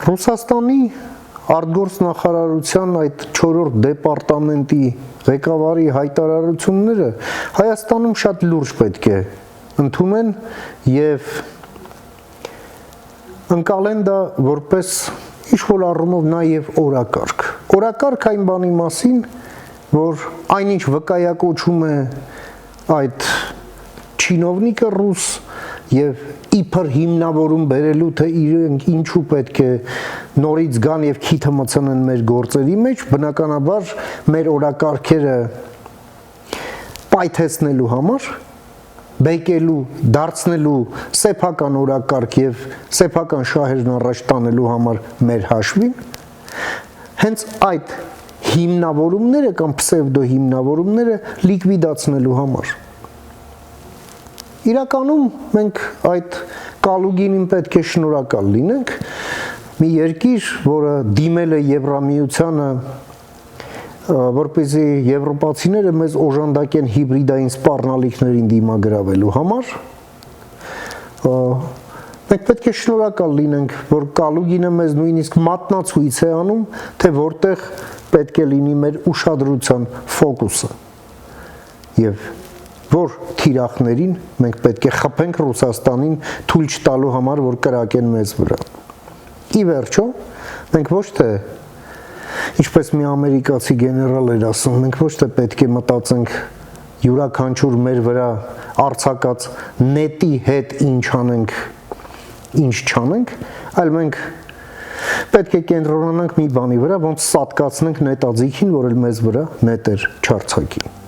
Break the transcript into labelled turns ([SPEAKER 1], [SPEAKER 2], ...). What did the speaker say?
[SPEAKER 1] Ռուսաստանի արտգործնախարարության այդ 4-րդ դեպարտամենտի ղեկավարի հայտարարությունները Հայաստանում շատ լուրջ պետք է ընդունեն եւ ընկալեն դա որպես ինչ-որ առումով նաեւ օրակարգ։ Օրակարգ այն բանի մասին, որ այնինչ վկայակոչում է այդ չինովնիկը ռուս եւ իբր հիմնավորում բերելու թե իրենք ինչու պետք է նորից գան եւ քիթը մցնեն մեր գործերի մեջ, բնականաբար մեր օրակարգերը պայթեցնելու համար, բեկելու, դարձնելու սեփական օրակարգ եւ սեփական շահերն առաջ տանելու համար մեր հաշվին, հենց այդ հիմնավորումները կամ պսևդո հիմնավորումները լիկվիդացնելու համար։ Իրականում մենք այդ կալուգինին պետք է շնորհակալ լինենք, մի երկիր, որը դիմել է Եվրամիությանը, որպեսզի եվրոպացիները մեզ օժանդակեն հիբրիդային սպառնալիքներին դիմագրավելու համար, մենք պետք է շնորհակալ լինենք, որ կալուգինը մեզ նույնիսկ մատնացույց է անում, թե որտեղ պետք է լինի մեր ուշադրության ֆոկուսը եւ որ թիրախներին մենք պետք է խփենք Ռուսաստանին թույլ չտալու համար, որ կրակեն մեզ վրա։ Ի վերջո, մենք ոչ թե, ինչպես մի ամերիկացի գեներալ էր ասում, մենք ոչ թե պետք է մտածենք յուրաքանչյուր մեր վրա արձակած նետի հետ ինչ անենք, ինչ չանենք, այլ մենք պետք է կենտրոնանանք մի բանի վրա, ոնց սատկացնենք նետաձիգին, որ էլ մեզ վրա նետեր չարձակի։